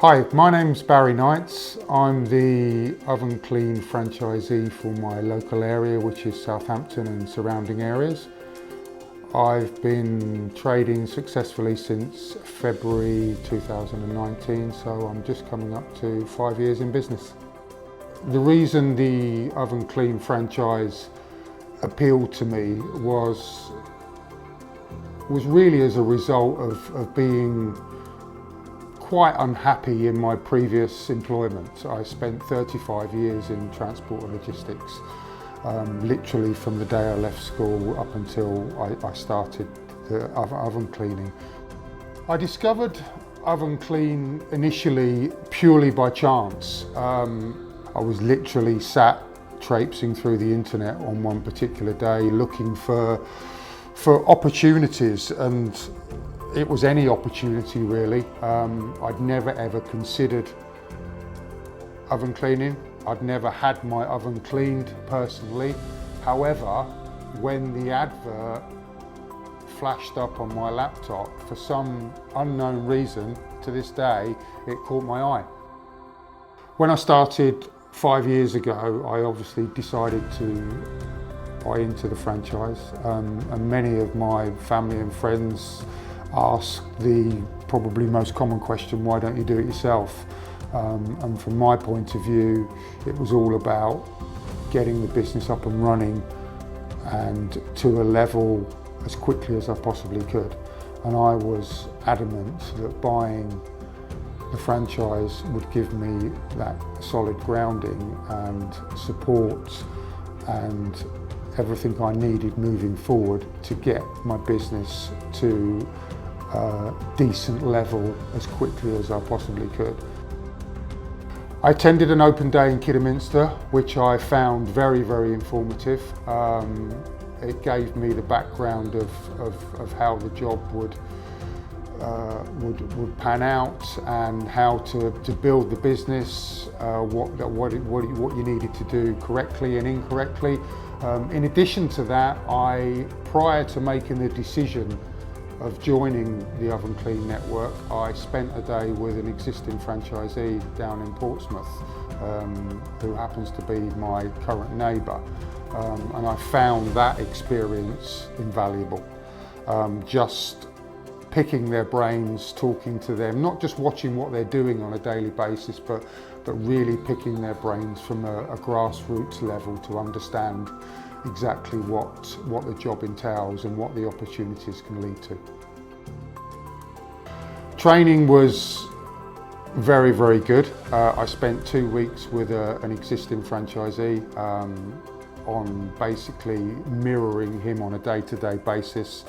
Hi, my name's Barry Knights. I'm the Ovenclean franchisee for my local area, which is Southampton and surrounding areas. I've been trading successfully since February 2019, so I'm just coming up to 5 years in business. The reason the Ovenclean franchise appealed to me was really as a result of being quite unhappy in my previous employment. I spent 35 years in transport and logistics, literally from the day I left school up until I started the oven cleaning. I discovered Ovenclean initially purely by chance. I was literally sat traipsing through the internet on one particular day looking for opportunities, and it was any opportunity really. I'd never ever considered oven cleaning. I'd never had my oven cleaned personally. However, when the advert flashed up on my laptop, for some unknown reason, to this day, it caught my eye. When I started 5 years ago, I obviously decided to buy into the franchise, and many of my family and friends ask the probably most common question, why don't you do it yourself? And from my point of view, it was all about getting the business up and running and to a level as quickly as I possibly could. And I was adamant that buying the franchise would give me that solid grounding and support and everything I needed moving forward to get my business to a decent level as quickly as I possibly could. I attended an open day in Kidderminster, which I found very, very informative. It gave me the background of how the job would pan out and how to build the business, what you needed to do correctly and incorrectly. In addition to that, prior to making the decision of joining the Ovenclean network, I spent a day with an existing franchisee down in Portsmouth, who happens to be my current neighbour, and I found that experience invaluable. Just picking their brains, talking to them, not just watching what they're doing on a daily basis, but really picking their brains from a grassroots level to understand exactly what the job entails and what the opportunities can lead to. Training was very, very good. I spent 2 weeks with an existing franchisee on basically mirroring him on a day-to-day basis,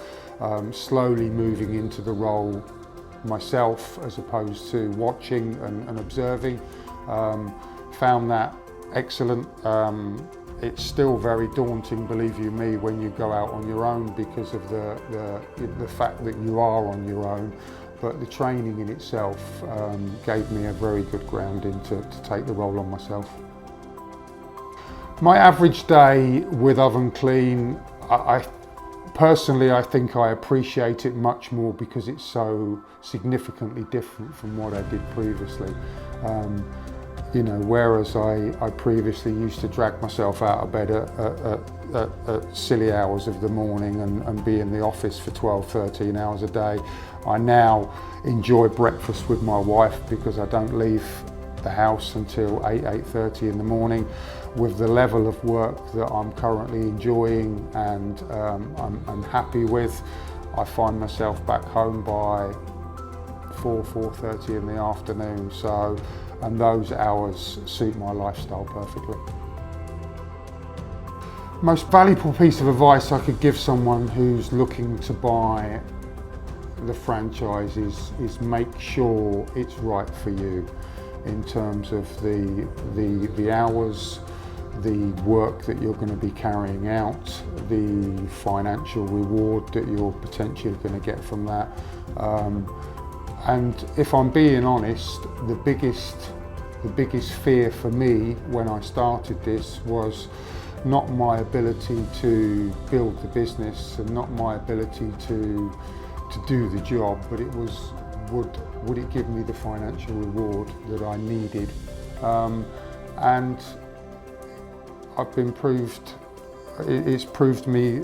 slowly moving into the role myself as opposed to watching and observing. Found that excellent. It's still very daunting, believe you me, when you go out on your own because of the fact that you are on your own. But the training in itself gave me a very good grounding to take the role on myself. My average day with Ovenclean, I personally, I think I appreciate it much more because it's so significantly different from what I did previously. You know, whereas I previously used to drag myself out of bed at silly hours of the morning and be in the office for 12, 13 hours a day, I now enjoy breakfast with my wife because I don't leave the house until 8:30 in the morning. With the level of work that I'm currently enjoying and I'm happy with, I find myself back home by 4:30 in the afternoon. And those hours suit my lifestyle perfectly. Most valuable piece of advice I could give someone who's looking to buy the franchise is make sure it's right for you in terms of the hours, the work that you're going to be carrying out, the financial reward that you're potentially going to get from that. And if I'm being honest, the biggest fear for me when I started this was not my ability to build the business and not my ability to do the job, but it was would it give me the financial reward that I needed? And I've been proved. It's proved me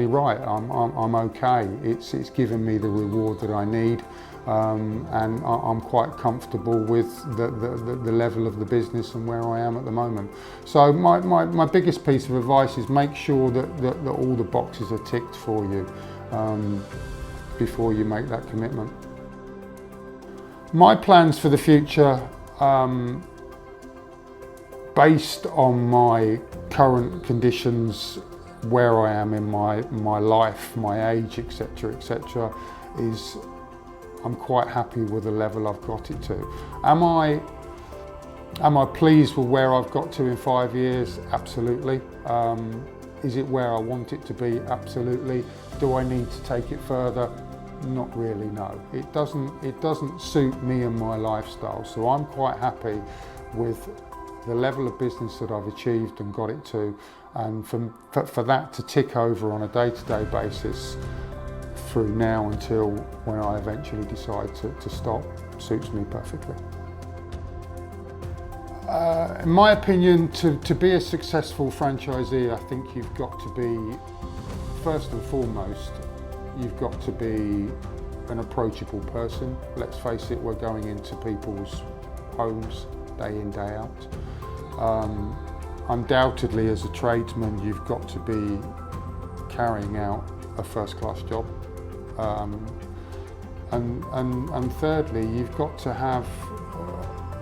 right. I'm okay. It's given me the reward that I need, and I'm quite comfortable with the level of the business and where I am at the moment. So my biggest piece of advice is make sure that all the boxes are ticked for you before you make that commitment. My plans for the future, based on my current conditions, where I am in my life, my age, etc., etc., is I'm quite happy with the level I've got it to. Am I pleased with where I've got to in 5 years? Absolutely. Is it where I want it to be? Absolutely. Do I need to take it further? Not really, no. It doesn't suit me and my lifestyle, so I'm quite happy with the level of business that I've achieved and got it to, and for that to tick over on a day-to-day basis through now until when I eventually decide to stop suits me perfectly. In my opinion, to be a successful franchisee, I think you've got to be, first and foremost, you've got to be an approachable person. Let's face it, we're going into people's homes day in, day out. Undoubtedly, as a tradesman, you've got to be carrying out a first-class job. And thirdly, you've got to have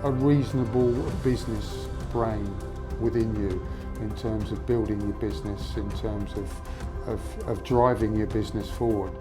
a reasonable business brain within you in terms of building your business, in terms of driving your business forward.